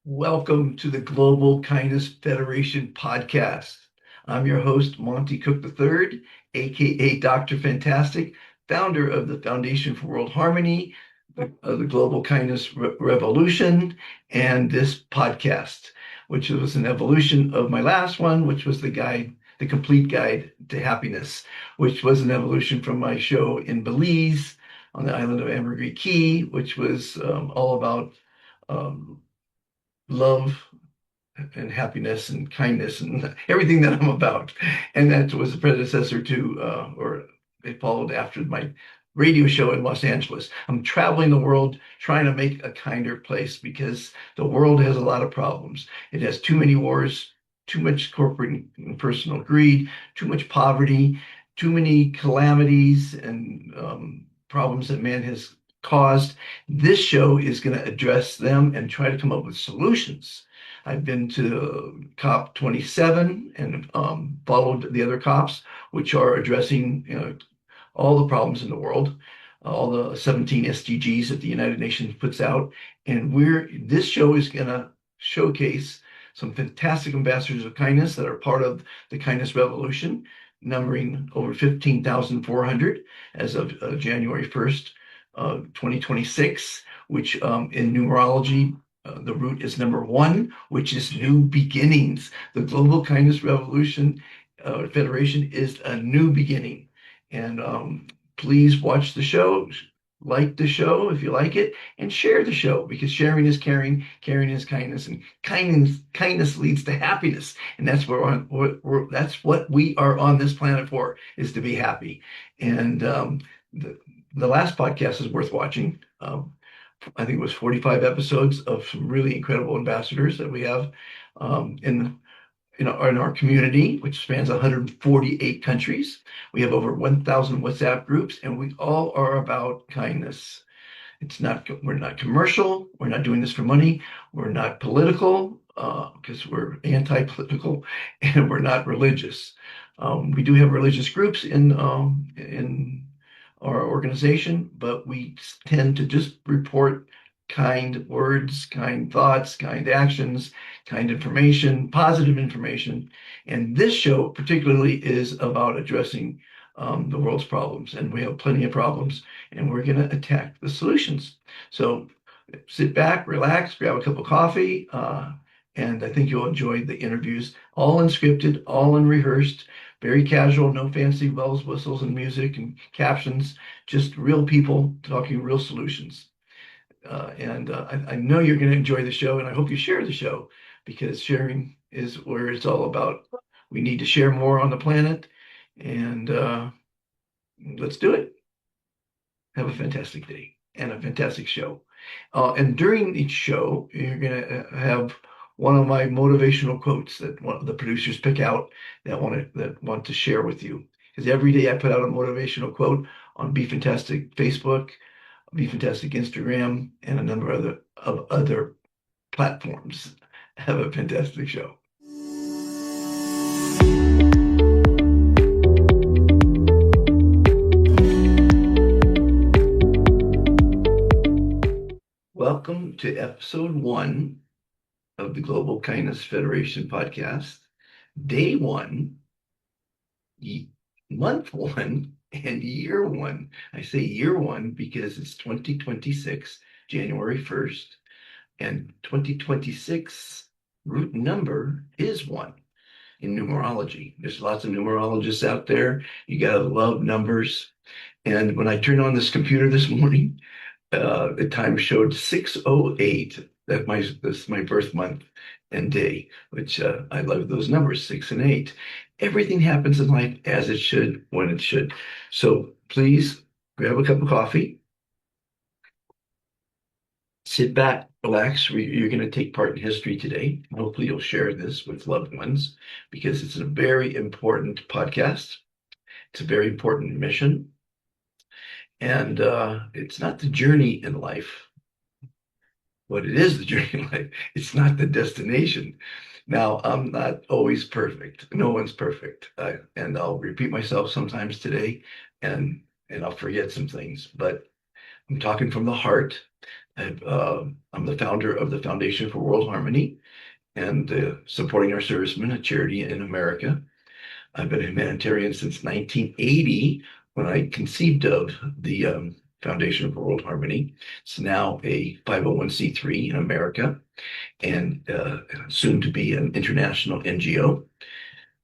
Welcome to the Global Kindness Federation podcast. I'm your host, Monty Cook III, aka Dr. Fantastic, founder of the Foundation for World Harmony, the Global Kindness Revolution, and this podcast, which was an evolution of my last one, which was the complete guide to happiness, which was an evolution from my show in Belize on the island of Ambergris Caye, which was all about um, love and happiness and kindness and everything that I'm about. And that was a predecessor to, or it followed after my radio show in Los Angeles. I'm traveling the world trying to make a kinder place because the world has a lot of problems. It has too many wars, too much corporate and personal greed, too much poverty, too many calamities and problems that man has caused. This show is going to address them and try to come up with solutions. I've been to COP 27 and followed the other COPs, which are addressing all the problems in the world, all the 17 SDGs that the United Nations puts out. And this show is going to showcase some fantastic ambassadors of kindness that are part of the kindness revolution, numbering over 15,400 as of January 1st, 2026, which in numerology the root is number one, which is new beginnings. The Global Kindness Revolution Federation is a new beginning. And please watch the show, like the show if you like it, and share the show because sharing is caring, caring is kindness, and kindness leads to happiness. And that's that's what we are on this planet for, is to be happy. And the last podcast is worth watching. I think it was 45 episodes of some really incredible ambassadors that we have in our community, which spans 148 countries. We have over 1,000 WhatsApp groups, and we all are about kindness. We're not commercial. We're not doing this for money. We're not political because we're anti-political, and we're not religious. We do have religious groups in our organization, but we tend to just report kind words, kind thoughts, kind actions, kind information, positive information. And this show particularly is about addressing the world's problems. And we have plenty of problems, and we're going to attack the solutions. So sit back, relax, grab a cup of coffee, and I think you'll enjoy the interviews, all unscripted, all unrehearsed, very casual, no fancy bells, whistles, and music and captions, just real people talking real solutions. I know you're going to enjoy the show, and I hope you share the show because sharing is where it's all about. We need to share more on the planet, and let's do it. Have a fantastic day and a fantastic show. And during each show, you're going to have one of my motivational quotes that one of the producers pick out that want to share with you. Because every day I put out a motivational quote on Be Fantastic Facebook, Be Fantastic Instagram, and a number of other platforms. Have a fantastic show. Welcome to episode 1 of the Global Kindness Federation podcast, day 1, month 1, and year 1. I say year 1 because it's 2026, January 1st, and 2026 root number is 1 in numerology. There's lots of numerologists out there. You got to love numbers. And when I turned on this computer this morning, the time showed 6:08. That's my birth month and day, which I love those numbers, 6 and 8. Everything happens in life as it should, when it should. So please grab a cup of coffee, sit back, relax. You're going to take part in history today. Hopefully, you'll share this with loved ones because it's a very important podcast. It's a very important mission. And it's not the journey in life. What it is, the journey in life. It's not the destination. Now, I'm not always perfect. No one's perfect. And I'll repeat myself sometimes today and I'll forget some things, but I'm talking from the heart. I'm the founder of the Foundation for World Harmony and supporting our servicemen, a charity in America. I've been a humanitarian since 1980 when I conceived of the Foundation for World Harmony. It's now a 501c3 in America and soon to be an international NGO.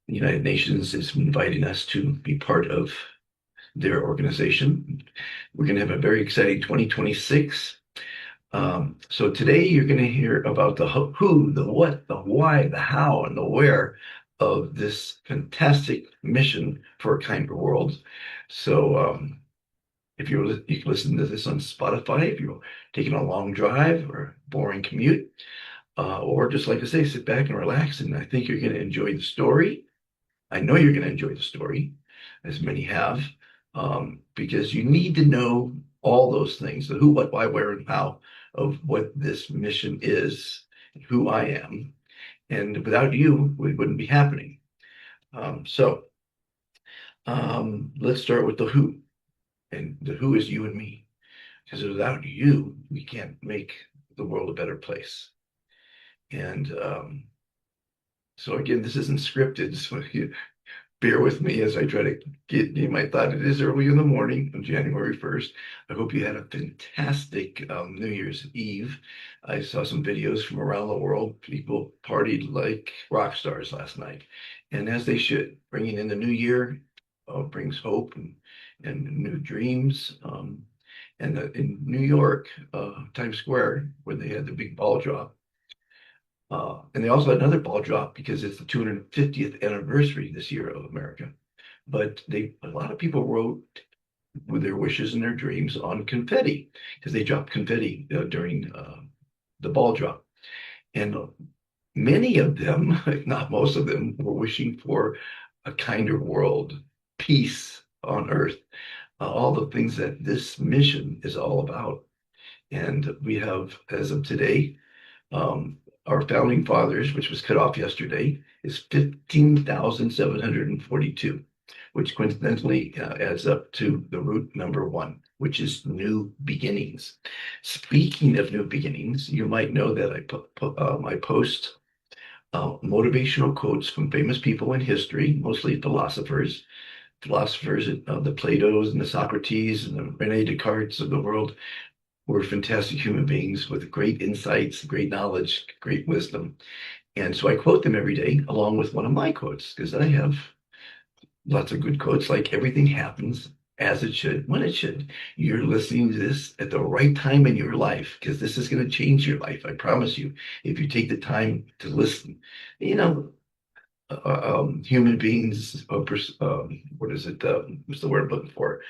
The United Nations is inviting us to be part of their organization. We're going to have a very exciting 2026. So today you're going to hear about the who, the what, the why, the how, and the where of this fantastic mission for a kinder world. So if you can listen to this on Spotify, if you're taking a long drive or boring commute, or just like I say, sit back and relax. And I think you're going to enjoy the story. I know you're going to enjoy the story, as many have, because you need to know all those things, the who, what, why, where, and how of what this mission is, who I am. And without you, it wouldn't be happening. So let's start with the who. And the who is you and me. Because without you, we can't make the world a better place. And so again, this isn't scripted. So bear with me as I try to get you my thought. It is early in the morning on January 1st. I hope you had a fantastic New Year's Eve. I saw some videos from around the world. People partied like rock stars last night, and as they should. Bringing in the new year brings hope and new dreams. And in New York, Times Square, where they had the big ball drop, and they also had another ball drop because it's the 250th anniversary this year of America. But a lot of people wrote with their wishes and their dreams on confetti because they dropped confetti during the ball drop. And many of them, if not most of them, were wishing for a kinder world, peace on earth, all the things that this mission is all about. And we have, as of today, our founding fathers, which was cut off yesterday, is 15,742, which coincidentally adds up to the root number one, which is new beginnings. Speaking of new beginnings, you might know that I post motivational quotes from famous people in history, mostly philosophers, the Platos and the Socrates and the Rene Descartes of the world were fantastic human beings with great insights, great knowledge, great wisdom. And so I quote them every day along with one of my quotes because I have lots of good quotes like everything happens as it should, when it should. You're listening to this at the right time in your life because this is going to change your life. I promise you, if you take the time to listen. You know, human beings, what is it? What's the word I'm looking for?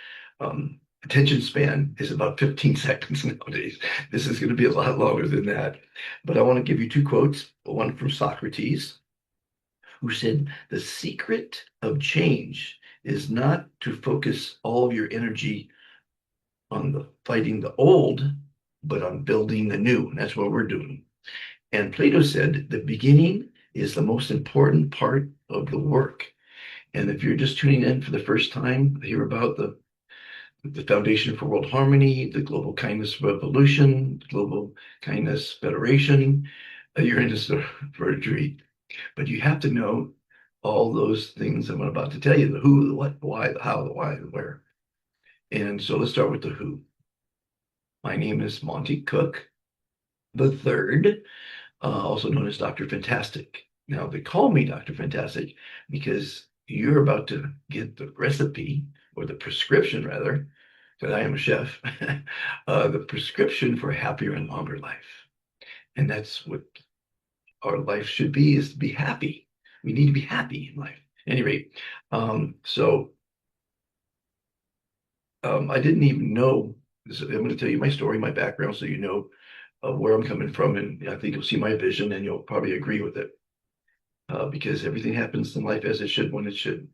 Attention span is about 15 seconds nowadays. This is going to be a lot longer than that. But I want to give you two quotes, one from Socrates, who said, "The secret of change is not to focus all of your energy on fighting the old, but on building the new." And that's what we're doing. And Plato said, "The beginning is the most important part of the work." And if you're just tuning in for the first time, hear about the Foundation for World Harmony, the Global Kindness Revolution, the Global Kindness Federation, you're in for a treat. But you have to know all those things I'm about to tell you, the who, the what, the why, the how, the why, the where. And so let's start with the who. My name is Monty Cook III, also known as Dr. Fantastic. Now, they call me Dr. Fantastic because you're about to get the recipe, or the prescription rather, because I am a chef, the prescription for a happier and longer life. And that's what our life should be, is to be happy. We need to be happy in life. At any rate, I didn't even know this. I'm going to tell you my story, my background, so you know where I'm coming from. And I think you'll see my vision and you'll probably agree with it because everything happens in life as it should, when it should.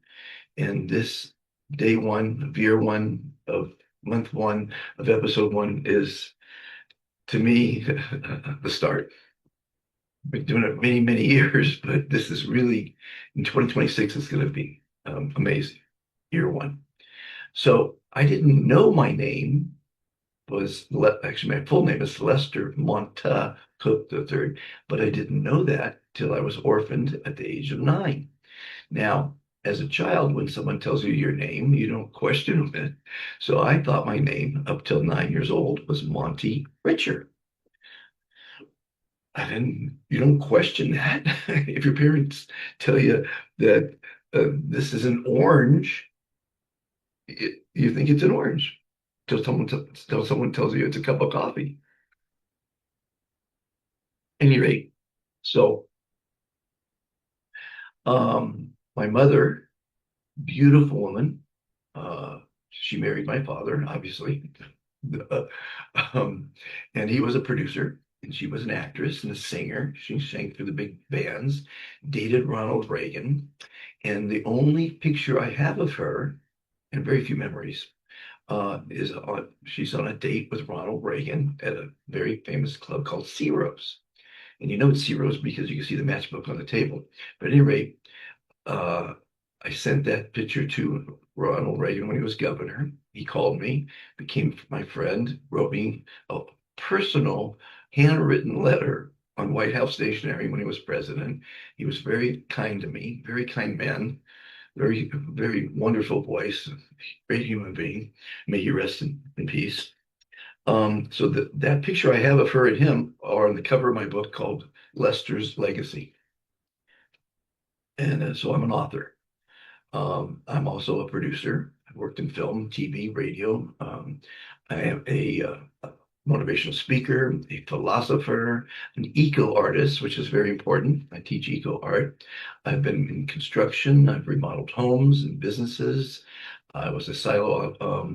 And this day one, year one of month one of episode one is, to me, the start. Been doing it many, many years, but this is really, in 2026, it's going to be amazing. Year one. So I didn't know my name actually my full name is Lester Monta Cook III, but I didn't know that till I was orphaned at the age of 9. Now, as a child, when someone tells you your name, you don't question it. So I thought my name up till 9 years old was Monty Richard. I didn't, you don't question that. If your parents tell you that this is an orange, you think it's an orange till someone tells you it's a cup of coffee. Any rate, so my mother, beautiful woman, she married my father, obviously. Uh, um, and he was a producer, and she was an actress and a singer. She sang for the big bands, dated Ronald Reagan. And the only picture I have of her, and very few memories, she's on a date with Ronald Reagan at a very famous club called Ciro's. And you know it's Ciro's because you can see the matchbook on the table. But at any rate, uh, I sent that picture to Ronald Reagan when he was governor. He called me, became my friend, wrote me a personal handwritten letter on White House stationery when he was president. He was very kind to me, very kind man, very, very wonderful voice, great human being. May you rest in peace. So that picture I have of her and him are on the cover of my book called Lester's Legacy. And so I'm an author. I'm also a producer. I've worked in film, TV, radio. I am a motivational speaker, a philosopher, an eco artist, which is very important. I teach eco art. I've been in construction. I've remodeled homes and businesses. I was a silo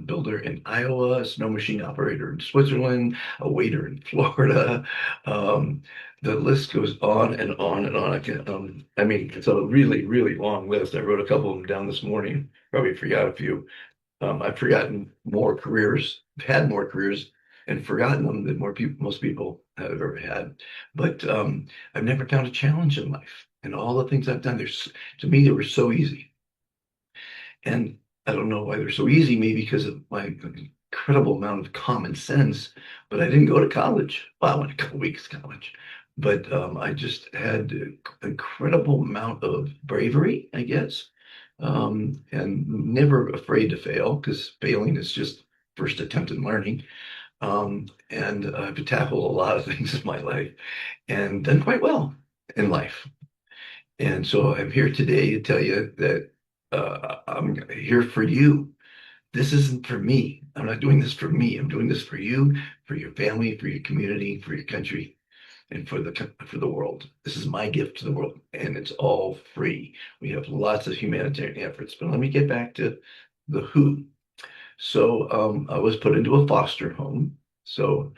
builder in Iowa, a snow machine operator in Switzerland, a waiter in Florida. Um, the list goes on and on and on. I mean, it's a really, really long list. I wrote a couple of them down this morning. Probably forgot a few. I've forgotten more careers, had more careers, and forgotten them than most people have ever had. But I've never found a challenge in life. And all the things I've done, to me, they were so easy. And I don't know why they're so easy, maybe because of my incredible amount of common sense, but I didn't go to college. Well, I went a couple weeks to college, but I just had an incredible amount of bravery, I guess, and never afraid to fail because failing is just first attempt in learning. And I've tackled a lot of things in my life and done quite well in life. And so I'm here today to tell you that I'm here for you. This isn't for me. I'm not doing this for me. I'm doing this for you, for your family, for your community, for your country, and for the world. This is my gift to the world, and it's all free. We have lots of humanitarian efforts. But let me get back to the who. So I was put into a foster home. So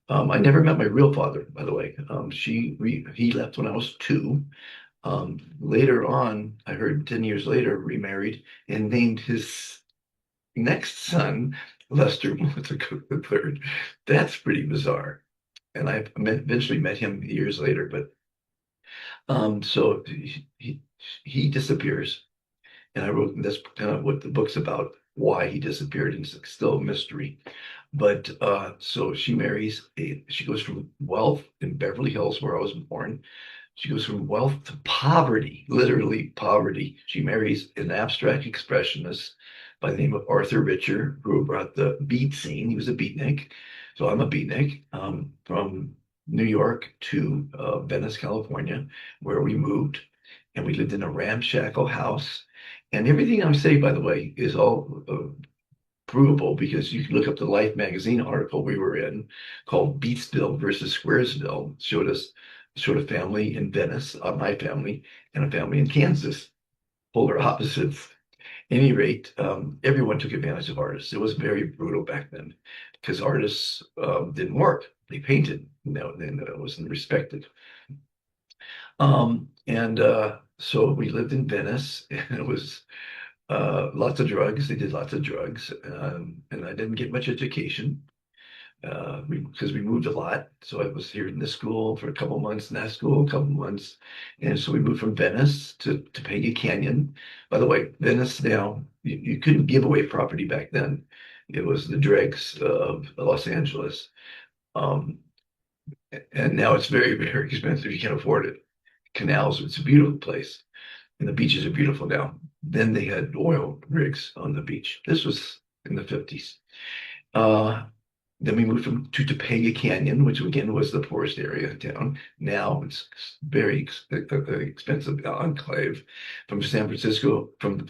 I never met my real father, by the way. He left when I was 2. Later on, I heard 10 years later, remarried and named his next son Lester Monty Cook III. That's pretty bizarre. And eventually met him years later, but so he disappears. And I wrote, that's kind of what the book's about, why he disappeared, and it's still a mystery. But so she goes from wealth in Beverly Hills, where I was born. She goes from wealth to poverty, literally poverty. She marries an abstract expressionist by the name of Arthur Richer, who brought the beat scene. He was a beatnik. So I'm a beatnik from New York to Venice, California, where we moved. And we lived in a ramshackle house. And everything I say, by the way, is all provable because you can look up the Life magazine article we were in called Beatsville versus Squaresville. Showed a family in Venice, my family, and a family in Kansas, polar opposites. At any rate, everyone took advantage of artists. It was very brutal back then because artists didn't work. They painted, and it wasn't respected. And so we lived in Venice, and it was lots of drugs. They did lots of drugs, and I didn't get much education because we moved a lot. So I was here in this school for a couple months, in that school a couple months, and so we moved from Venice to Topanga Canyon. By the way, Venice now you couldn't give away property back then. It was the dregs of Los Angeles. Um, and now it's very, very expensive. You can't afford it. Canals, it's a beautiful place. And the beaches are beautiful now. Then they had oil rigs on the beach. This was in the 50s. Uh, then we moved to Topanga Canyon, which again was the poorest area of town. Now it's very expensive enclave. From San Francisco, from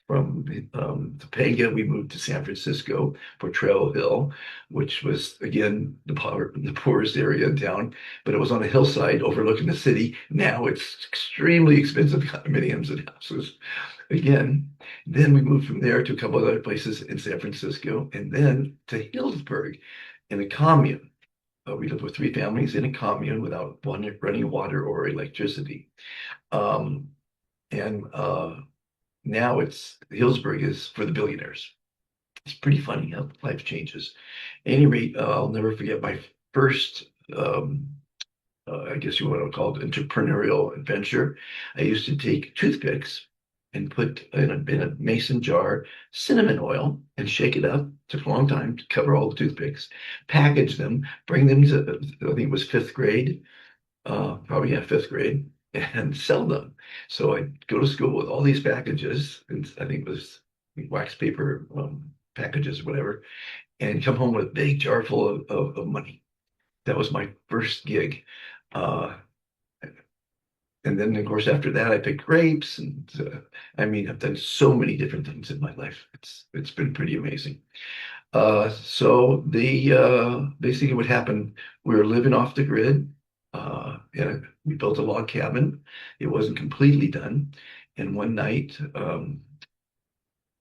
Topanga, we moved to San Francisco, Potrero Hill, which was again the poorest area in town, but it was on a hillside overlooking the city. Now it's extremely expensive condominiums and houses. Again, then we moved from there to a couple of other places in San Francisco, and then to Hillsburg in a commune. We lived with three families in a commune without running water or electricity. Um, and Now it's Hillsburg is for the billionaires. It's pretty funny how life changes. At any rate, I'll never forget my first, I guess you want to call it entrepreneurial adventure. I used to take toothpicks and put in a mason jar cinnamon oil and shake it up. Took a long time to cover all the toothpicks, package them, bring them to, I think it was fifth grade, probably yeah, fifth grade, and sell them. So I'd go to school with all these packages, and I think it was wax paper packages, whatever, and come home with a big jar full of money. That was my first gig. Uh, and then, of course, after that, I picked grapes, and I mean, I've done so many different things in my life. It's been pretty amazing. So the basically what happened, we were living off the grid. And we built a log cabin. It wasn't completely done. And one night, a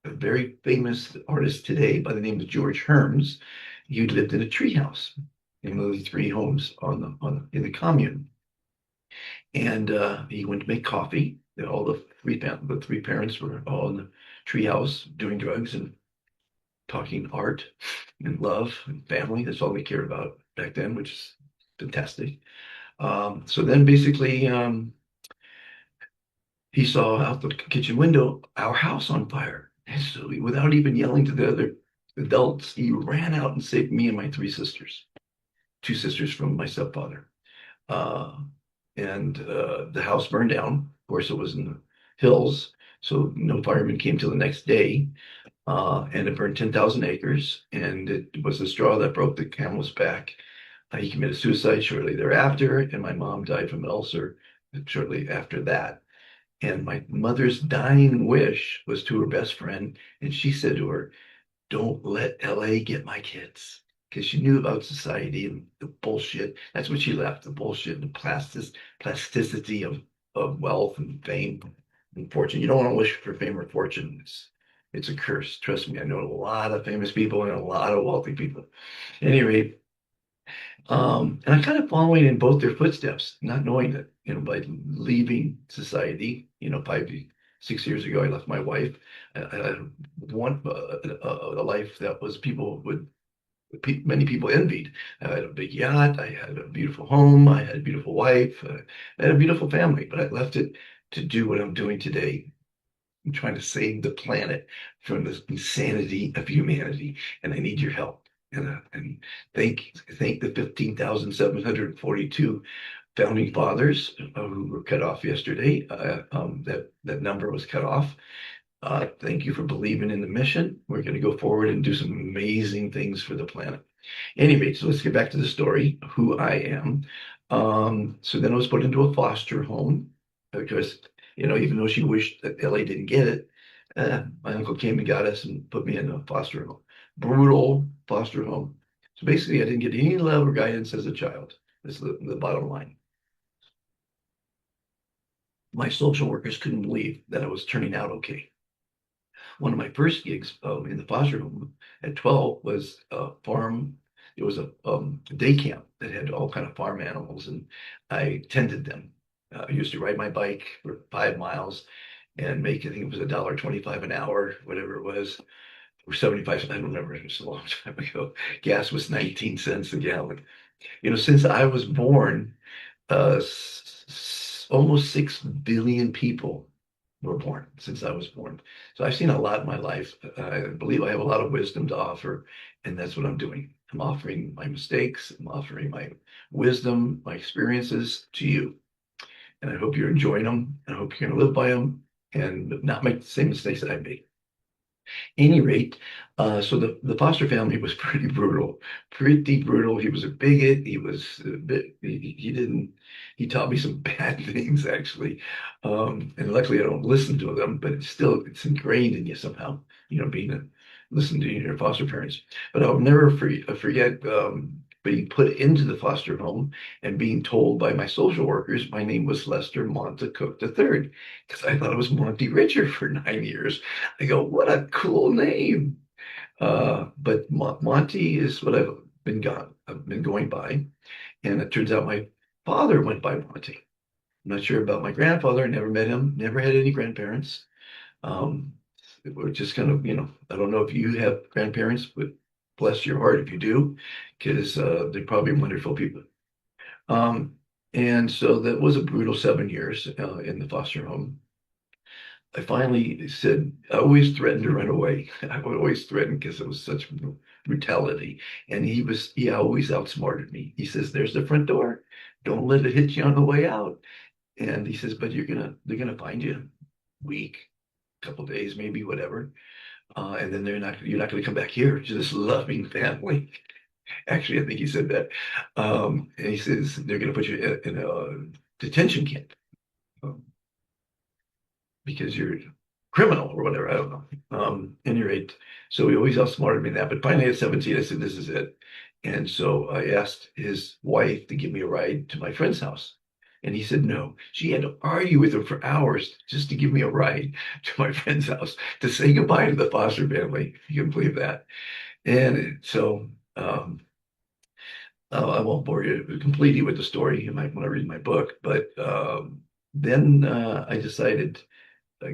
very famous artist today by the name of George Herms, he lived in a treehouse in one of the three homes in the commune. And he went to make coffee. All the three parents were all in the treehouse doing drugs and talking art and love and family. That's all they cared about back then, which is fantastic. So then basically, he saw out the kitchen window our house on fire. And so without even yelling to the other adults, he ran out and saved me and my three sisters, two sisters from my stepfather. Uh, and The house burned down. Of course, it was in the hills, so no firemen came till the next day. And it burned 10,000 acres, and it was the straw that broke the camel's back. He committed suicide shortly thereafter, and my mom died from an ulcer shortly after that. And my mother's dying wish was to her best friend, and she said to her, "Don't let LA get my kids." Because she knew about society and the bullshit. That's what she left, the bullshit and the plasticity of wealth and fame and fortune. You don't want to wish for fame or fortune. It's a curse. Trust me, I know a lot of famous people and a lot of wealthy people. Anyway, and I'm kind of following in both their footsteps, not knowing it, by leaving society, 5 to 6 years ago, I left my wife. I want a life that was many people envied. I had a big yacht, I had a beautiful home, I had a beautiful wife, I had a beautiful family, but I left it to do what I'm doing today. I'm trying to save the planet from the insanity of humanity, and I need your help. And thank the 15,742 founding fathers who were cut off yesterday. That number was cut off. Thank you for believing in the mission. We're going to go forward and do some amazing things for the planet. Anyway, so let's get back to the story, who I am. So then I was put into a foster home because, even though she wished that LA didn't get it, my uncle came and got us and put me in a foster home. Brutal foster home. So basically, I didn't get any love or guidance as a child. That's the bottom line. My social workers couldn't believe that I was turning out okay. One of my first gigs in the foster home at 12 was a farm. It was a day camp that had all kind of farm animals, and I tended them. I used to ride my bike for 5 miles and make, I think it was $1.25 an hour, whatever it was, or 75. I don't remember. It was a long time ago. Gas was 19 cents a gallon. Since I was born, almost 6 billion people were born, since I was born. So I've seen a lot in my life. I believe I have a lot of wisdom to offer, and that's what I'm doing. I'm offering my mistakes, I'm offering my wisdom, my experiences to you. And I hope you're enjoying them. And I hope you're going to live by them and not make the same mistakes that I made. Any rate, so the foster family was pretty brutal, pretty brutal. He was a bigot. He was a bit, he didn't, he taught me some bad things actually. And luckily I don't listen to them, but it's ingrained in you somehow, being listen to your foster parents. But I'll never forget, being put into the foster home and being told by my social workers my name was Lester Monty Cook III, because I thought it was Monty Richard for 9 years. I go, what a cool name. But Monty is what I've been going by. And it turns out my father went by Monty. I'm not sure about my grandfather. I never met him, never had any grandparents. Um, we're just kind of, I don't know if you have grandparents, but bless your heart if you do, because they're probably wonderful people. Um, and so that was a brutal 7 years in the foster home. I finally said, I always threatened to run away. I would always threaten because it was such brutality. And he always outsmarted me. He says, there's the front door. Don't let it hit you on the way out. And he says, but they're gonna find you week, couple days, maybe whatever. And then you're not gonna come back here to this loving family. Actually, I think he said that. And he says, they're gonna put you in a detention camp. Um, because you're a criminal or whatever. I don't know. Any rate, so he always outsmarted me in that. But finally at 17, I said, this is it. And so I asked his wife to give me a ride to my friend's house. And he said no. She had to argue with him for hours just to give me a ride to my friend's house to say goodbye to the foster family. If you can believe that. And so I won't bore you completely with the story. You might want to read my book. But then I decided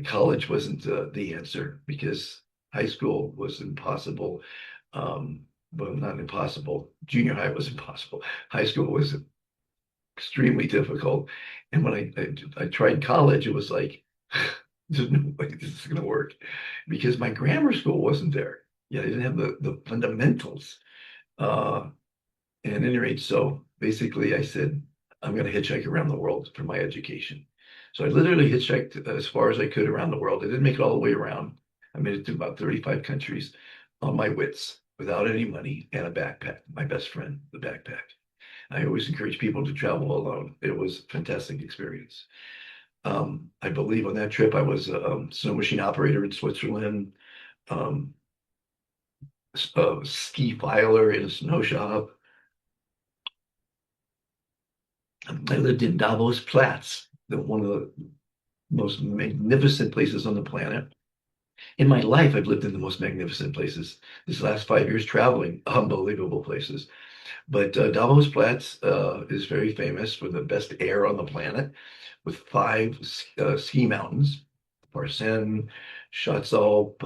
college wasn't the answer because high school was impossible. Um, well, not impossible. Junior high was impossible. High school was extremely difficult. And when I tried college, it was like, there's no way this is going to work because my grammar school wasn't there. Yeah, I didn't have the fundamentals. Uh, and at any rate, so basically I said, I'm going to hitchhike around the world for my education. So I literally hitchhiked as far as I could around the world. I didn't make it all the way around. I made it to about 35 countries on my wits without any money and a backpack. My best friend, the backpack. I always encourage people to travel alone. It was a fantastic experience. I believe on that trip I was a snow machine operator in Switzerland, um, a ski filer in a snow shop. I lived in Davos Platz, one of the most magnificent places on the planet. In my life, I've lived in the most magnificent places. This last 5 years traveling, unbelievable places. But Davos Platz is very famous for the best air on the planet, with five ski mountains: Parsen, Schatzalp,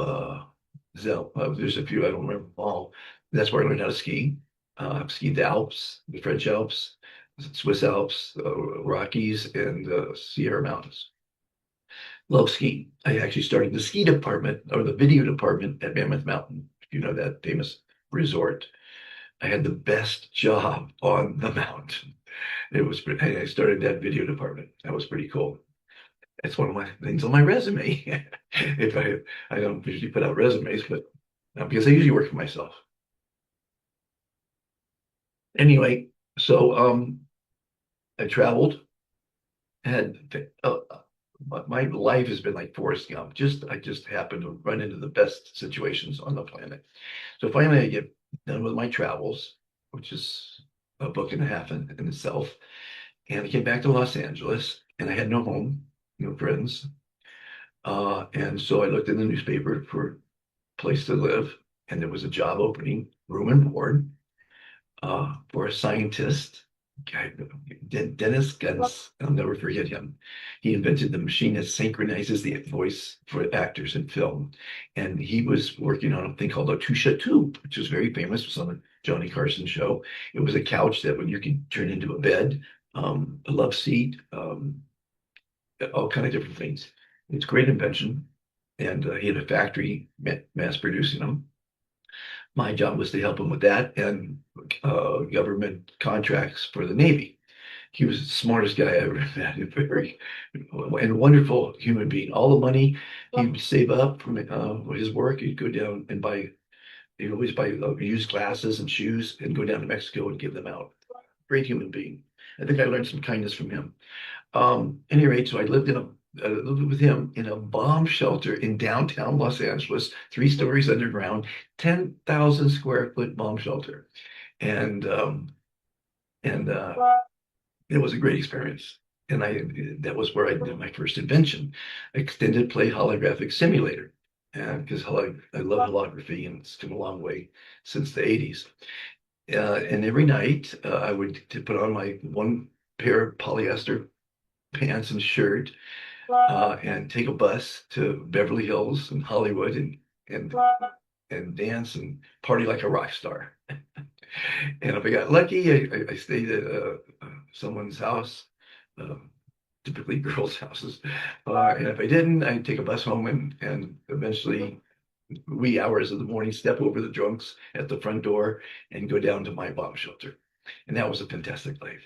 Zell. There's a few I don't remember them all. That's where I learned how to ski. I've skied the Alps, the French Alps, Swiss Alps, Rockies, and Sierra Mountains. Love skiing. I actually started the ski department or the video department at Mammoth Mountain. You know that famous resort. I had the best job on the mountain. I started that video department. That was pretty cool. It's one of my things on my resume. If I don't usually put out resumes, but because I usually work for myself. Anyway, so I traveled, had my life has been like Forrest Gump. I just happen to run into the best situations on the planet. So finally, I get done with my travels, which is a book and a half in itself. And I came back to Los Angeles, and I had no home, no friends. And so I looked in the newspaper for a place to live, and there was a job opening, room and board, for a scientist, guy, Dennis Guns. I'll never forget him. He invented the machine that synchronizes the voice for actors in film. And he was working on a thing called a two, which was very famous. It was on the Johnny Carson show. It was a couch that you could turn into a bed, a love seat, all kind of different things. It's a great invention. And he had a factory mass producing them. My job was to help him with that and government contracts for the Navy. He was the smartest guy I ever met, a very and wonderful human being. All the money he would save up from his work, he'd go down and buy, he'd always buy used glasses and shoes and go down to Mexico and give them out. Great human being. I think I learned some kindness from him. Any rate, so I lived with him in a bomb shelter in downtown Los Angeles, 3 stories underground, 10,000 square foot bomb shelter. And and it was a great experience. And that was where I did my first invention, extended play holographic simulator. And because I love holography and it's come a long way since the 80s. And every night I would put on my one pair of polyester pants and shirt and take a bus to Beverly Hills and Hollywood and and dance and party like a rock star. And if I got lucky, I stayed at someone's house, uh, typically girls' houses. And if I didn't, I'd take a bus home and eventually, wee hours of the morning, step over the drunks at the front door and go down to my bomb shelter. And that was a fantastic life.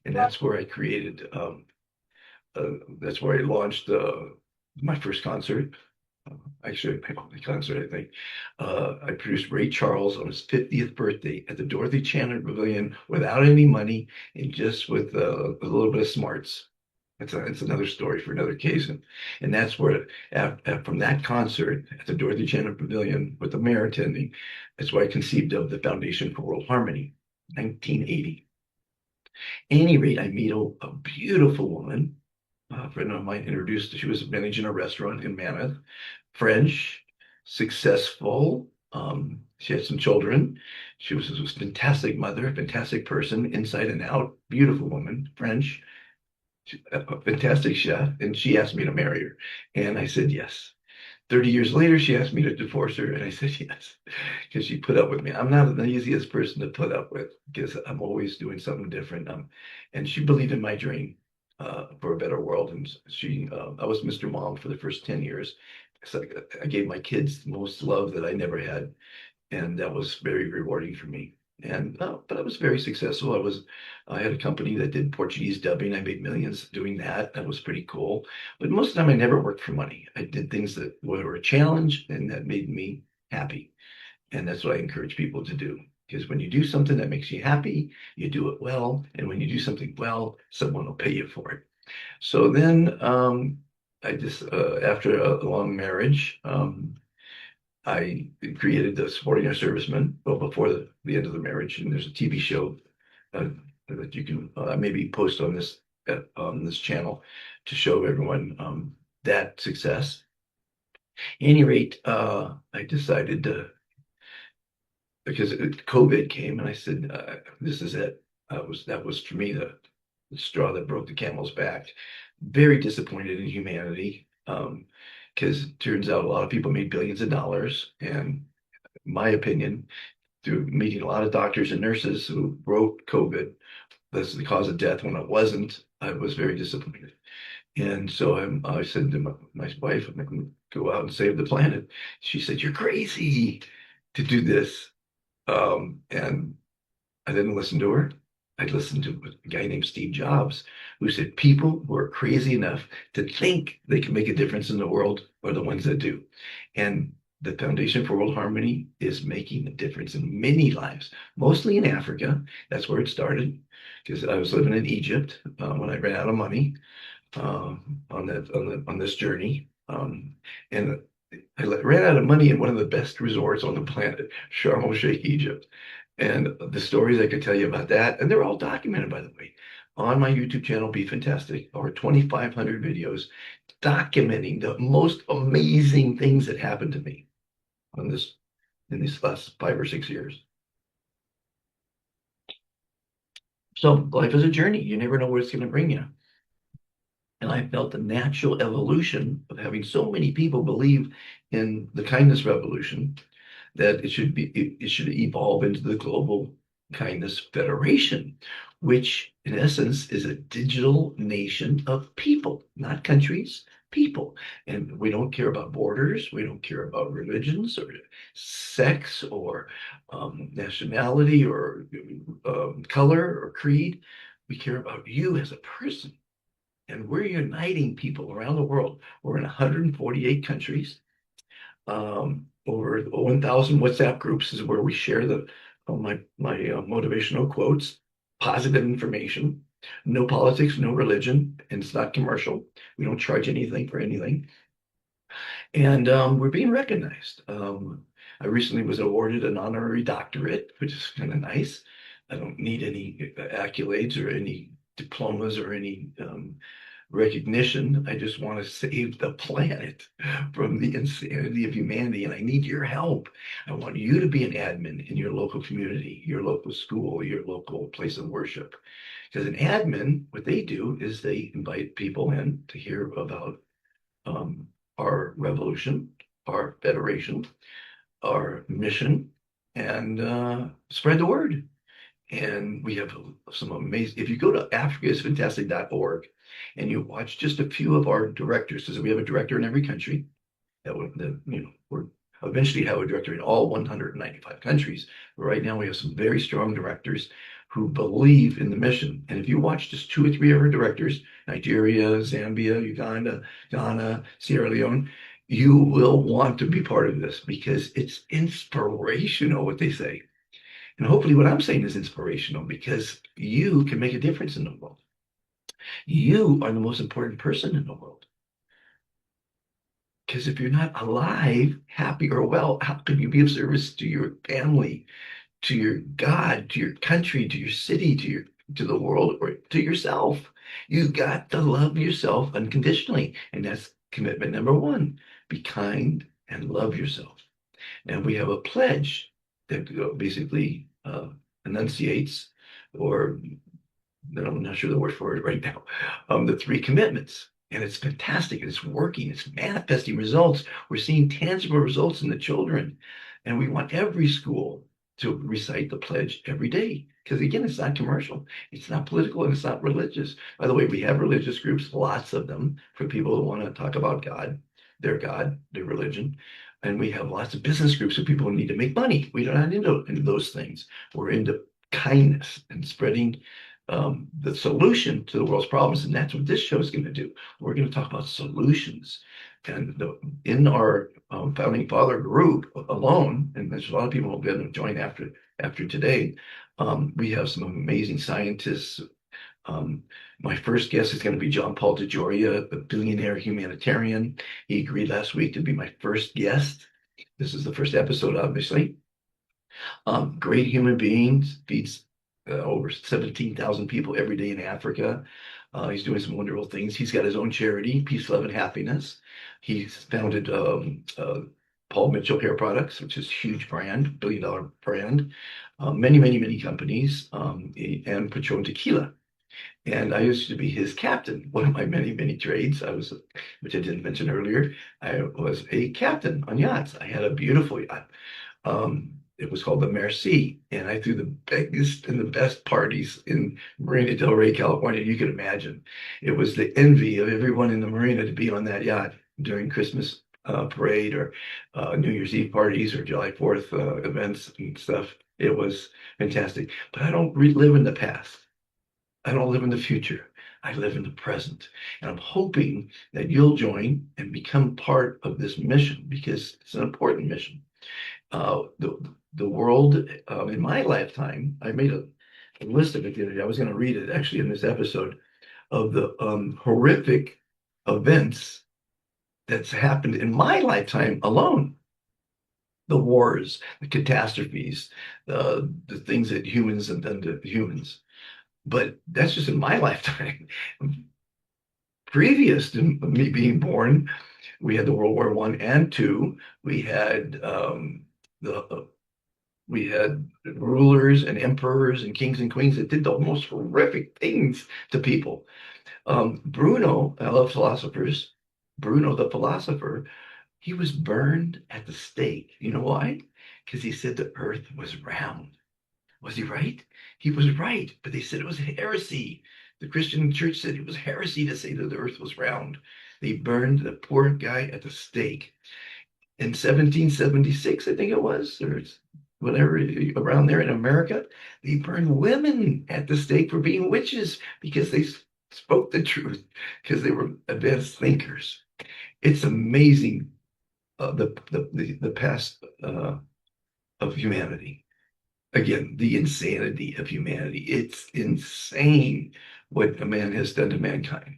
And that's where I created, that's where I launched my first concert. Actually, my only concert, I think. I produced Ray Charles on his 50th birthday at the Dorothy Chandler Pavilion without any money and just with a little bit of smarts. It's another story for another occasion. And that's where, from that concert at the Dorothy Chandler Pavilion with the mayor attending, that's why I conceived of the Foundation for World Harmony, 1980. At any rate, I meet a beautiful woman. A friend of mine introduced, she was managing a restaurant in Mammoth, French, successful. She had some children. She was a fantastic mother, fantastic person, inside and out, beautiful woman, French, a fantastic chef. And she asked me to marry her. And I said yes. 30 years later, she asked me to divorce her, and I said yes, because she put up with me. I'm not the easiest person to put up with because I'm always doing something different. And she believed in my dream for a better world. And I was Mr. Mom for the first 10 years. So I gave my kids the most love that I never had, and that was very rewarding for me. And but I was very successful. I had a company that did Portuguese dubbing. I made millions doing that. That was pretty cool. But most of the time, I never worked for money. I did things that were a challenge and that made me happy. And that's what I encourage people to do. Because when you do something that makes you happy, you do it well. And when you do something well, someone will pay you for it. So then I just, after a long marriage, I created the Supporting Our Servicemen, well, before the end of the marriage. And there's a TV show uh, that you can maybe post on this channel to show everyone that success. At any rate, I decided to, because COVID came, and I said, "This is it." That was for me the straw that broke the camel's back. Very disappointed in humanity, because it turns out a lot of people made billions of dollars, and in my opinion, through meeting a lot of doctors and nurses who wrote COVID, that's the cause of death when it wasn't. I was very disappointed. And so I said to my wife, I'm going to go out and save the planet. She said, "You're crazy to do this." And I didn't listen to her. I listened to a guy named Steve Jobs, who said people who are crazy enough to think they can make a difference in the world are the ones that do. And the Foundation for World Harmony is making a difference in many lives, mostly in Africa. That's where it started, because I was living in Egypt when I ran out of money on this journey. And I ran out of money in one of the best resorts on the planet, Sharm el-Sheikh, Egypt. And the stories I could tell you about that, and they're all documented, by the way, on my YouTube channel, Be Fantastic, over 2,500 videos documenting the most amazing things that happened to me on this in these last 5 or 6 years. So life is a journey. You never know where it's going to bring you. And I felt the natural evolution of having so many people believe in the kindness revolution that it should evolve into the Global Kindness Federation, which in essence is a digital nation of people, not countries, people. And we don't care about borders. We don't care about religions or sex or nationality or color or creed. We care about you as a person. And we're uniting people around the world. We're in 148 countries. Over 1,000 WhatsApp groups is where we share my motivational quotes, positive information, no politics, no religion, and it's not commercial. We don't charge anything for anything, and we're being recognized. I recently was awarded an honorary doctorate, which is kind of nice. I don't need any accolades or any diplomas or any recognition. I just want to save the planet from the insanity of humanity, and I need your help. I want you to be an admin in your local community, your local school, your local place of worship. Because an admin, what they do is they invite people in to hear about um, our revolution, our federation, our mission, and spread the word. And we have some amazing, if you go to africaisfantastic.org and you watch just a few of our directors, because we have a director in every country, we're eventually have a director in all 195 countries. But right now we have some very strong directors who believe in the mission. And if you watch just two or three of our directors, Nigeria, Zambia, Uganda, Ghana, Sierra Leone, you will want to be part of this because it's inspirational what they say. And hopefully, what I'm saying is inspirational because you can make a difference in the world. You are the most important person in the world. Because if you're not alive, happy, or well, how can you be of service to your family, to your God, to your country, to your city, to the world, or to yourself? You got to love yourself unconditionally. And that's commitment number one. Be kind and love yourself. And we have a pledge that basically enunciates, or I'm not sure the word for it right now, the three commitments. And it's fantastic. It's working. It's manifesting results. We're seeing tangible results in the children. And we want every school to recite the pledge every day. Because again, it's not commercial, it's not political, and it's not religious. By the way, we have religious groups, lots of them, for people who want to talk about God, their religion. And we have lots of business groups of people who need to make money. We're not into those things. We're into kindness and spreading the solution to the world's problems. And that's what this show is going to do. We're going to talk about solutions. And in our founding father group alone, and there's a lot of people who are going to join after today, we have some amazing scientists. My first guest is going to be John Paul DeJoria, a billionaire humanitarian. He agreed last week to be my first guest. This is the first episode, obviously. Great human beings, feeds over 17,000 people every day in Africa. He's doing some wonderful things. He's got his own charity, Peace, Love, and Happiness. He's founded Paul Mitchell Hair Products, which is a huge brand, billion-dollar brand, many, many, many companies, and Patron Tequila. And I used to be his captain. One of my many, many trades, which I didn't mention earlier, I was a captain on yachts. I had a beautiful yacht. It was called the Merci, and I threw the biggest and the best parties in Marina Del Rey, California, you could imagine. It was the envy of everyone in the marina to be on that yacht during Christmas parade or New Year's Eve parties or July 4th events and stuff. It was fantastic. But I don't live in the past. I don't live in the future. I live in the present. And I'm hoping that you'll join and become part of this mission because it's an important mission. The world in my lifetime, I made a list of it the other day. I was going to read it actually in this episode of the horrific events that's happened in my lifetime alone. The wars, the catastrophes, the things that humans have done to humans. But that's just in my lifetime. Previous to me being born, we had the World War I and II. We had the we had rulers and emperors and kings and queens that did the most horrific things to people. Bruno, I love philosophers. Bruno the philosopher, he was burned at the stake. You know why? Because he said the earth was round. Was he right? He was right, but they said it was heresy. The Christian church said it was heresy to say that the earth was round. They burned the poor guy at the stake. In 1776, I think it was, or whatever, around there in America, they burned women at the stake for being witches because they spoke the truth, because they were advanced thinkers. It's amazing, the past of humanity. Again, the insanity of humanity. It's insane what a man has done to mankind.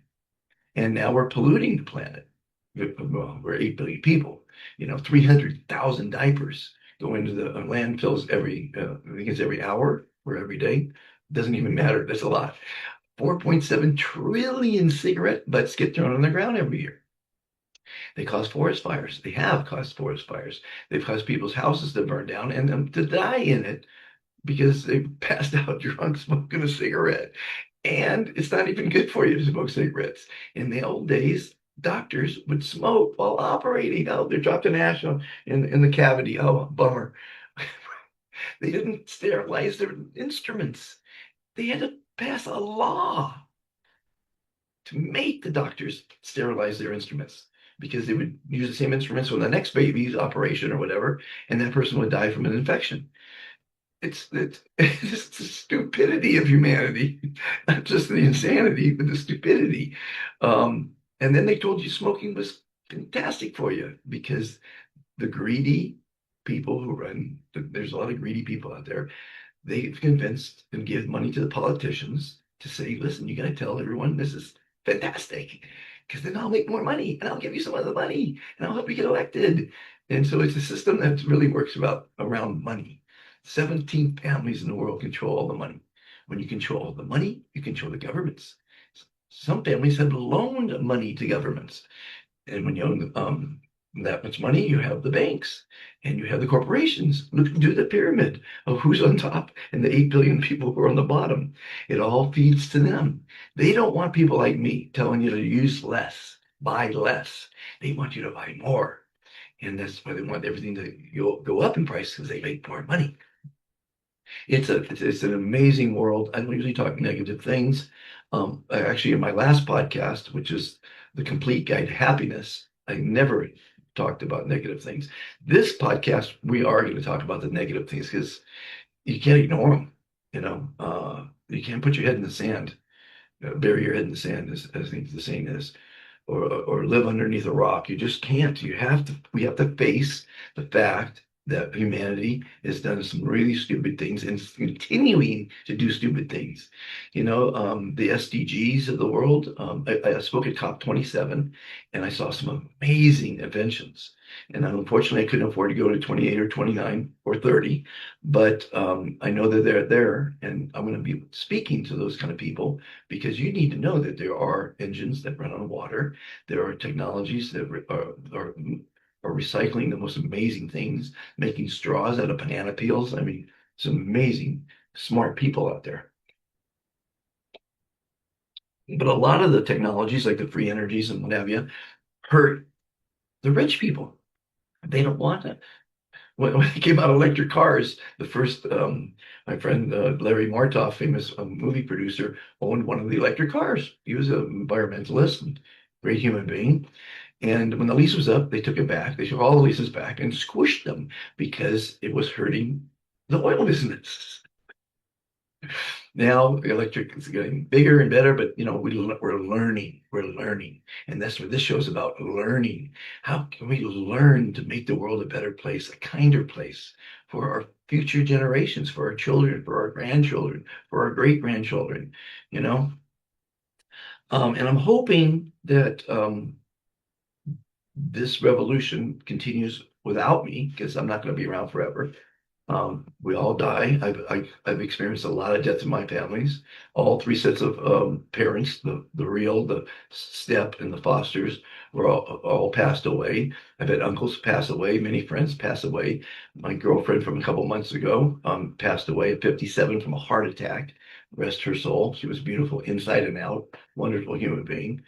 And now we're polluting the planet. Well, we're 8 billion people. 300,000 diapers go into the landfills I think it's every hour or every day. Doesn't even matter. That's a lot. 4.7 trillion cigarette butts get thrown on the ground every year. They cause forest fires. They have caused forest fires. They've caused people's houses to burn down and them to die in it because they passed out drunk smoking a cigarette. And it's not even good for you to smoke cigarettes. In the old days, doctors would smoke while operating. Oh, they dropped an ash in the cavity. Oh, bummer. They didn't sterilize their instruments. They had to pass a law to make the doctors sterilize their instruments because they would use the same instruments for the next baby's operation or whatever, and that person would die from an infection. It's the stupidity of humanity, not just the insanity, but the stupidity. And then they told you smoking was fantastic for you because the greedy people there's a lot of greedy people out there. They've convinced and give money to the politicians to say, listen, you got to tell everyone this is fantastic because then I'll make more money and I'll give you some of the money and I'll help you get elected. And so it's a system that really works around money. 17 families in the world control all the money. When you control all the money, you control the governments. Some families have loaned money to governments. And when you own that much money, you have the banks and you have the corporations. Look, do the pyramid of who's on top and the 8 billion people who are on the bottom. It all feeds to them. They don't want people like me telling you to use less, buy less. They want you to buy more. And that's why they want everything to go up in price because they make more money. It's an amazing world. I don't usually talk negative things. Actually, in my last podcast, which is the complete guide to happiness, I never talked about negative things. This podcast, we are going to talk about the negative things because you can't ignore them. You can't put your head in the sand, bury your head in the sand, as I think the saying is, or live underneath a rock. You just can't. We have to face the fact that humanity has done some really stupid things and is continuing to do stupid things. The SDGs of the world. I spoke at COP27 and I saw some amazing inventions. And unfortunately, I couldn't afford to go to 28 or 29 or 30, but I know that they're there. And I'm going to be speaking to those kind of people because you need to know that there are engines that run on water. There are technologies that are recycling the most amazing things, making straws out of banana peels. I mean, some amazing, smart people out there. But a lot of the technologies, like the free energies and what have you, hurt the rich people. They don't want it. When they came out electric cars, the first, my friend Larry Martoff, famous movie producer, owned one of the electric cars. He was an environmentalist and great human being. And when the lease was up, they took it back. They took all the leases back and squished them because it was hurting the oil business. Now the electric is getting bigger and better, but we're learning, and that's what this show is about: learning. How can we learn to make the world a better place, a kinder place for our future generations, for our children, for our grandchildren, for our great grandchildren? And I'm hoping that this revolution continues without me because I'm not going to be around forever. We all die. I've experienced a lot of death in my families. All three sets of parents, the step, and the fosters, were all passed away. I've had uncles pass away, many friends pass away. My girlfriend from a couple months ago passed away at 57 from a heart attack. Rest her soul. She was beautiful inside and out, wonderful human being.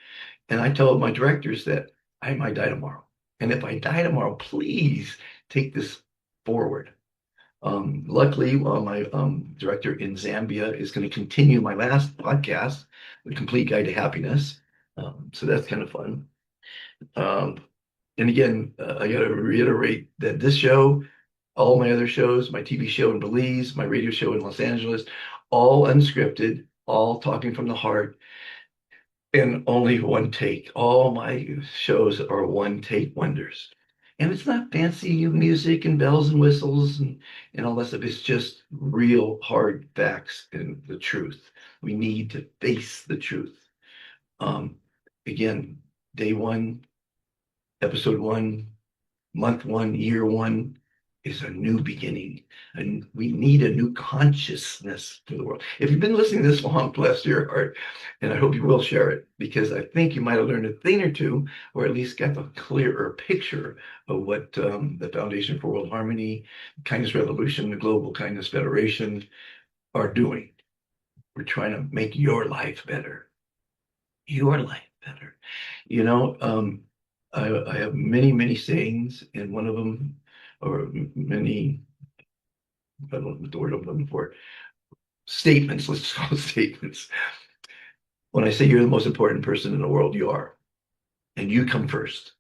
And I told my directors that I might die tomorrow. And if I die tomorrow, please take this forward. Luckily, my director in Zambia is going to continue my last podcast, The Complete Guide to Happiness. So that's kind of fun. Um, and again, I got to reiterate that this show, all my other shows, my TV show in Belize, my radio show in Los Angeles, all unscripted, all talking from the heart, and only one take. All my shows are one take wonders. And it's not fancy music and bells and whistles and all that stuff. It's just real hard facts and the truth. We need to face the truth. Um, Again, day one, episode one, month one, year one is a new beginning. And we need a new consciousness for the world. If you've been listening this long, bless your heart, and I hope you will share it, because I think you might have learned a thing or two, or at least got a clearer picture of what the Foundation for World Harmony, Kindness Revolution, the Global Kindness Federation are doing. We're trying to make your life better. Your life better. You know, I have many, many sayings, and one of them, or many, I don't know what the word I'm looking for, statements, let's call it statements. When I say you're the most important person in the world, you are, and you come first.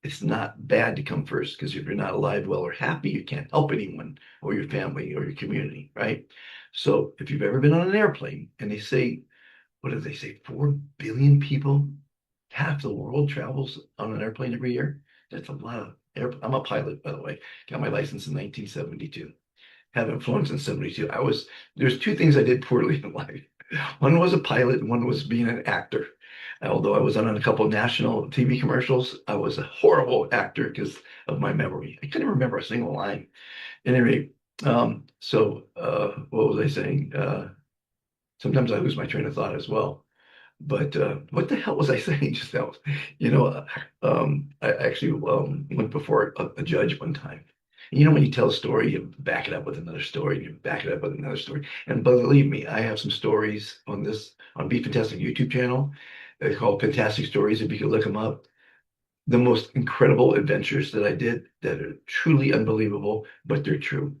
It's not bad to come first, because if you're not alive, well, or happy, you can't help anyone or your family or your community, right? So if you've ever been on an airplane and they say, what do they say, 4 billion people, half the world travels on an airplane every year. That's a lot of air. I'm a pilot, by the way. Got my license in 1972. Haven't flown since 72. There's two things I did poorly in life. One was a pilot, and one was being an actor. Although I was on a couple of national TV commercials, I was a horrible actor because of my memory. I couldn't remember a single line. Anyway, what was I saying? Sometimes I lose my train of thought as well. But what the hell was I saying just now? I actually went before a judge one time. You know, when you tell a story, you back it up with another story, and you back it up with another story. And believe me, I have some stories on Be Fantastic YouTube channel. They're called Fantastic Stories. If you could look them up, the most incredible adventures that I did that are truly unbelievable, but they're true.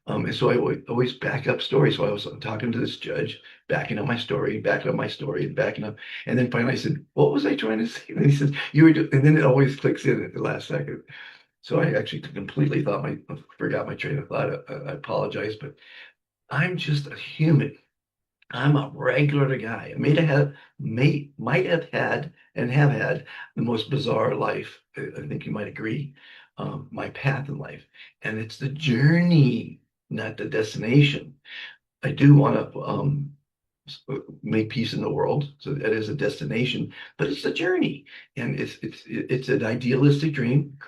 And so I always back up stories. So I was talking to this judge, backing up my story, backing up my story, and backing up. And then finally I said, what was I trying to say? And he says, and then it always clicks in at the last second. So I actually completely forgot my train of thought. I apologize, but I'm just a human. I'm a regular guy. Might have had and have had the most bizarre life. I think you might agree. My path in life, and it's the journey, not the destination. I do want to make peace in the world, so that is a destination, but it's a journey, and it's an idealistic dream.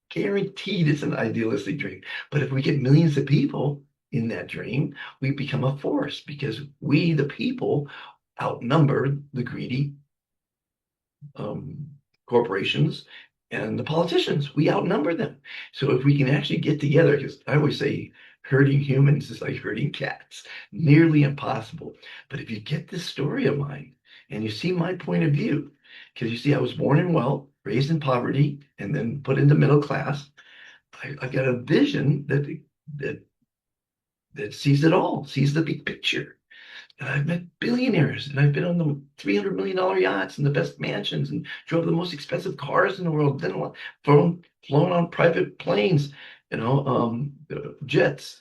Guaranteed, it's an idealistic dream. But if we get millions of people in that dream, we become a force, because we, the people, outnumber the greedy um, corporations and the politicians. We outnumber them. So if we can actually get together, because I always say herding humans is like herding cats, nearly impossible. But if you get this story of mine and you see my point of view, because you see, I was born in wealth, raised in poverty, and then put into middle class. I got a vision that that sees it all, sees the big picture. And I've met billionaires, and I've been on the $300 million yachts and the best mansions, and drove the most expensive cars in the world, then flown on private planes, jets,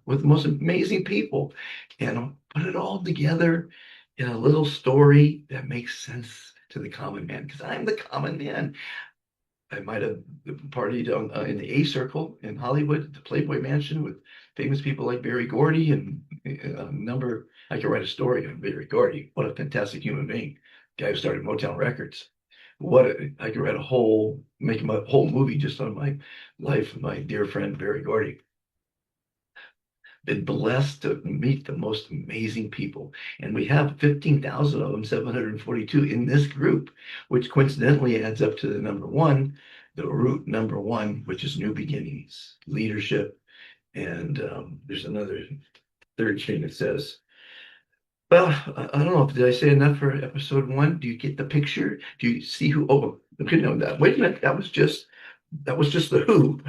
with the most amazing people, and I'll put it all together in a little story that makes sense to the common man, because I'm the common man. I might have partied in the A Circle in Hollywood, the Playboy Mansion, with famous people like Berry Gordy, and a number. I could write a story on Berry Gordy. What a fantastic human being! Guy who started Motown Records. I could make him a whole movie just on my life of my dear friend Berry Gordy. Been blessed to meet the most amazing people. And we have 15,000 of them, 742 in this group, which coincidentally adds up to the number one, the root number one, which is new beginnings, leadership. And there's another third thing that says, well, I don't know. Did I say enough for episode one? Do you get the picture? Do you see who? Oh, okay, no, wait a minute. That was just the who.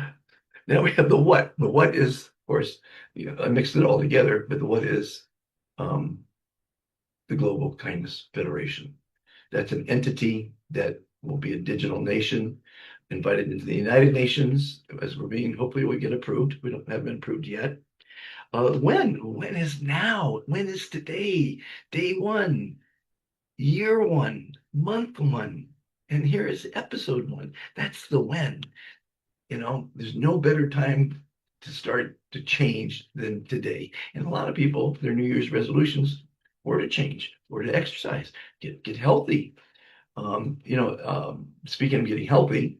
Now we have the what. The what is, of course, I mixed it all together, but the what is, um, the Global Kindness Federation. That's an entity that will be a digital nation invited into the United Nations as we're being, hopefully we get approved. We don't have been approved yet. When? When is now? When is today? Day one, year one, month one. And here is episode one. That's the when. There's no better time to start to change than today. And a lot of people, their New Year's resolutions were to change, or to exercise, get healthy. Speaking of getting healthy,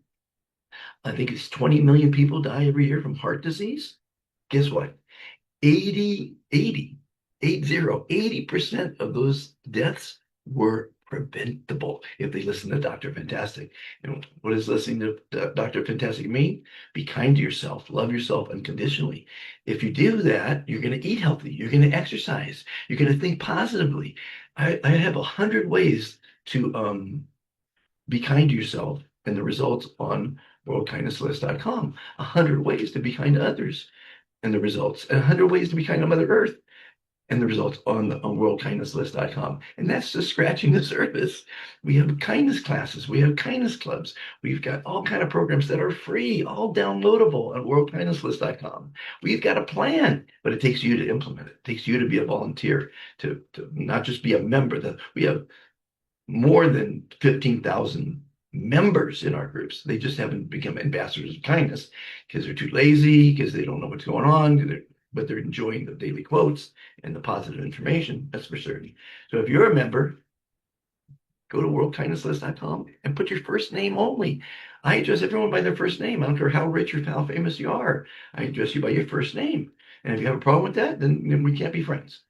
I think it's 20 million people die every year from heart disease. Guess what? 80% of those deaths were preventable if they listen to Dr. Fantastic. And what does listening to Dr. Fantastic mean? Be kind to yourself, love yourself unconditionally. If you do that, you're going to eat healthy, you're going to exercise, you're going to think positively. I have 100 ways to be kind to yourself, and the results on worldkindnesslist.com. 100 ways to be kind to others, and the results. And 100 ways to be kind to Mother Earth, and the results on worldkindnesslist.com. And that's just scratching the surface. We have kindness classes, we have kindness clubs, we've got all kind of programs that are free, all downloadable on worldkindnesslist.com. We've got a plan, but it takes you to implement it. It takes you to be a volunteer, to not just be a member. That we have more than 15,000 members in our groups. They just haven't become ambassadors of kindness because they're too lazy, because they don't know what's going on, but they're enjoying the daily quotes and the positive information. That's for certain. So if you're a member, go to worldkindnesslist.com and put your first name only. I address everyone by their first name. I don't care how rich or how famous you are. I address you by your first name. And if you have a problem with that, then we can't be friends.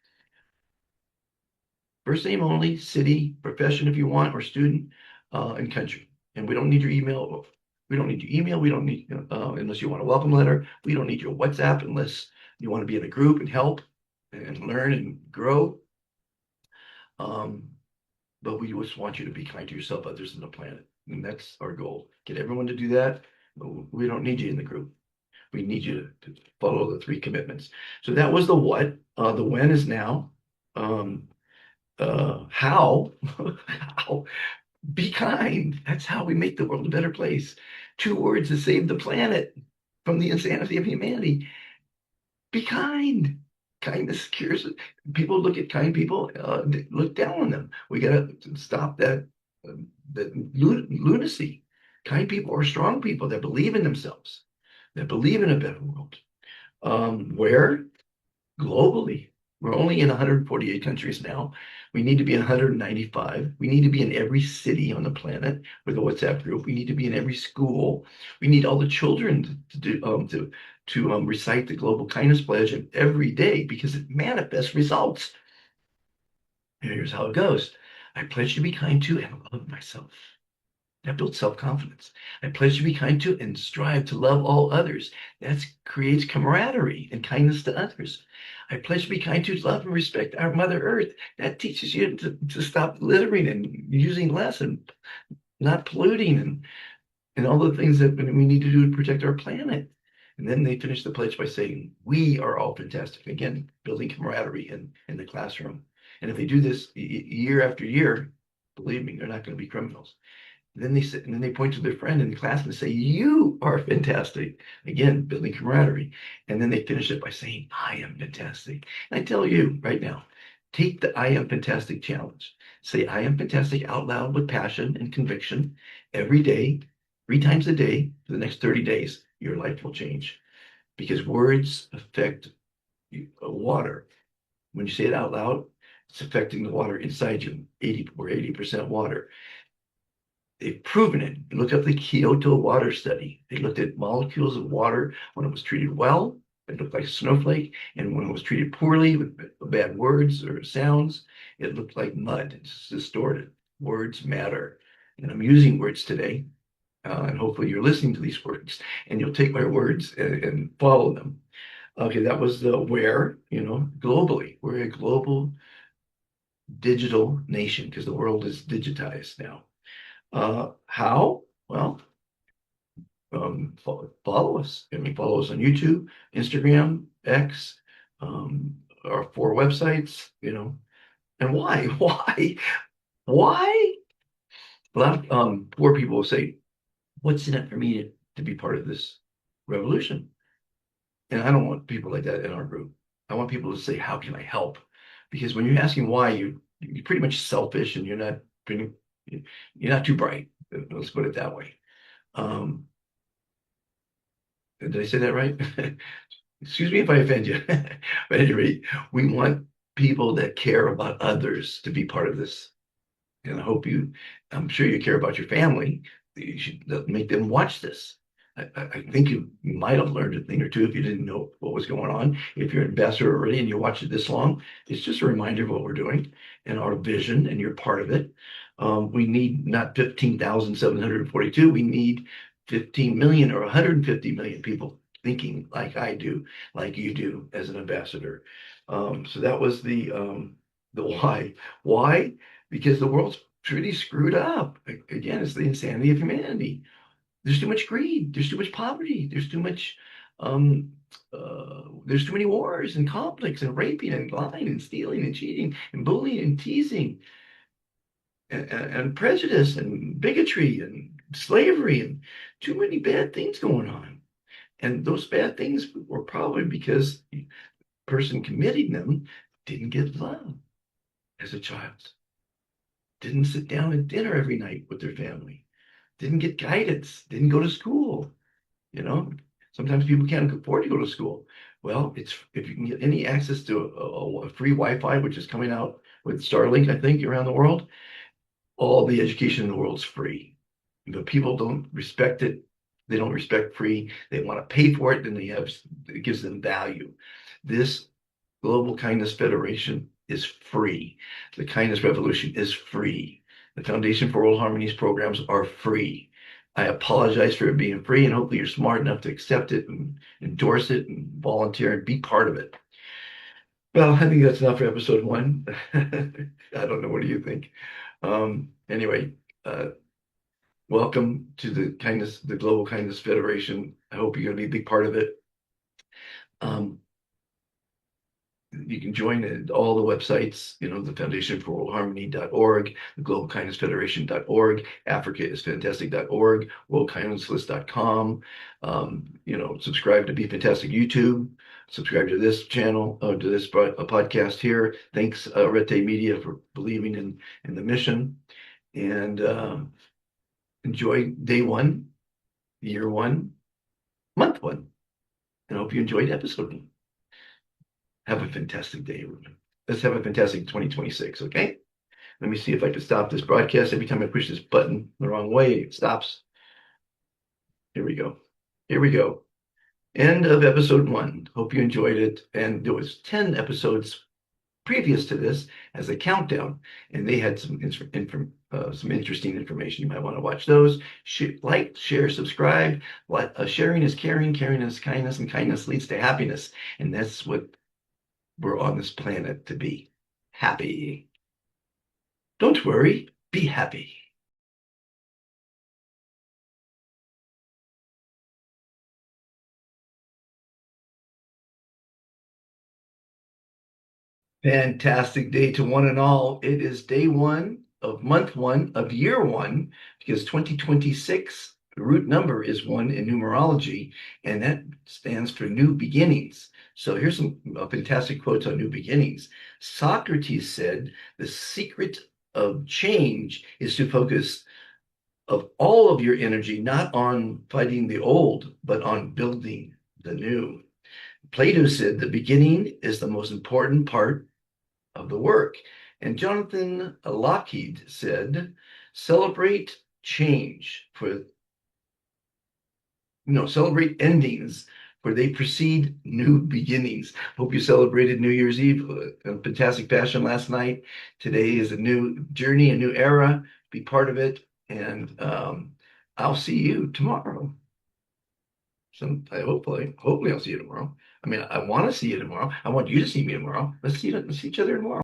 First name only, city, profession if you want, or student, and country. And we don't need your email. We don't need your email. We don't need, unless you want a welcome letter. We don't need your WhatsApp unless you want to be in a group and help and learn and grow. But we just want you to be kind to yourself, others, and the planet. And that's our goal. Get everyone to do that. We don't need you in the group. We need you to follow the 3 commitments. So that was the what. The when is now. How? How? Be kind. That's how we make the world a better place. 2 words to save the planet from the insanity of humanity. Be kind. Kindness cures it. People look at kind people, look down on them. We got to stop that lunacy. Kind people are strong people that believe in themselves, that believe in a better world. Where? Globally. We're only in 148 countries now. We need to be in 195. We need to be in every city on the planet with a WhatsApp group. We need to be in every school. We need all the children to recite the Global Kindness Pledge every day because it manifests results. And here's how it goes. I pledge to be kind to and love myself. That builds self-confidence. I pledge to be kind to and strive to love all others. That creates camaraderie and kindness to others. I pledge to be kind to, love, and respect our Mother Earth. That teaches you to stop littering and using less and not polluting and all the things that we need to do to protect our planet. And then they finish the pledge by saying, we are all fantastic. Again, building camaraderie in the classroom. And if they do this year after year, believe me, they're not going to be criminals. Then they sit and then they point to their friend in the class and say, you are fantastic. Again, building camaraderie. And then they finish it by saying, I am fantastic. And I tell you right now, take the I am fantastic challenge. Say, I am fantastic out loud with passion and conviction every day, 3 times a day for the next 30 days. Your life will change because words affect water. When you say it out loud, it's affecting the water inside you. 80% water. They've proven it. Look up the Kyoto water study. They looked at molecules of water when it was treated well, it looked like a snowflake. And when it was treated poorly with bad words or sounds, it looked like mud. It's distorted. Words matter. And I'm using words today. And hopefully you're listening to these words and you'll take my words and follow them. Okay, that was the where, globally. We're a global digital nation because the world is digitized now. How? Well, follow us. Follow us on YouTube, Instagram, X, our 4 websites, And why? Why? Why? A lot of poor people will say, what's in it for me to be part of this revolution? And I don't want people like that in our group. I want people to say, how can I help? Because when you're asking why, you're pretty much selfish and you're not too bright. Let's put it that way. Um, did I say that right? Excuse me if I offend you. But at any rate, we want people that care about others to be part of this. And I'm sure you care about your family. You should make them watch this. I think you might have learned a thing or two if you didn't know what was going on. If you're an investor already and you watch it this long, it's just a reminder of what we're doing and our vision, and you're part of it. We need not 15,742. We need 15 million or 150 million people thinking like I do, like you do as an ambassador. So that was the why. Why? Because the world's pretty screwed up. Again, it's the insanity of humanity. There's too much greed. There's too much poverty. Um, there's too many wars and conflicts and raping and lying and stealing and cheating and bullying and teasing and prejudice and bigotry and slavery and too many bad things going on. And those bad things were probably because the person committing them didn't get love as a child, didn't sit down at dinner every night with their family, didn't get guidance, didn't go to school. You know, sometimes people can't afford to go to school. Well, it's if you can get any access to a free Wi-Fi, which is coming out with Starlink, I think, around the world, all the education in the world's free. But people don't respect it. They don't respect free. They want to pay for it, and it gives them value. This Global Kindness Federation is free. The Kindness Revolution is free. The Foundation for World Harmony's programs are free. I apologize for it being free, and hopefully you're smart enough to accept it and endorse it and volunteer and be part of it. Well, I think that's enough for episode one. I don't know. What do you think? Anyway, welcome to the Global Kindness Federation. I hope you're going to be a big part of it. Um, you can join all the websites, the Foundation for World Harmony.org, the Global Kindness Federation.org, Africa is Fantastic.org, worldkindnesslist.com. Subscribe to Be Fantastic YouTube, subscribe to this channel, to this podcast here. Thanks, Rete Media, for believing in the mission. And enjoy day one, year one, month one. And I hope you enjoyed episode one. Have a fantastic day, everyone. Let's have a fantastic 2026, okay? Let me see if I can stop this broadcast. Every time I push this button the wrong way, it stops. Here we go. Here we go. End of episode one. Hope you enjoyed it. And there was 10 episodes previous to this as a countdown, and they had some interesting information. You might want to watch those. Like, share, subscribe. Sharing is caring, caring is kindness, and kindness leads to happiness. And that's what we're on this planet to be. Happy. Don't worry, be happy. Fantastic day to one and all. It is day one of month one of year one, because 2026, the root number is one in numerology, and that stands for new beginnings. So here's some fantastic quotes on new beginnings. Socrates said, the secret of change is to focus of all of your energy, not on fighting the old, but on building the new. Plato said the beginning is the most important part of the work. And Jonathan Lockheed said, celebrate change celebrate endings, for they precede new beginnings. Hope you celebrated New Year's Eve in fantastic fashion last night. Today is a new journey, a new era. Be part of it. And I'll see you tomorrow. Hopefully I'll see you tomorrow. I want to see you tomorrow. I want you to see me tomorrow. Let's see each other tomorrow.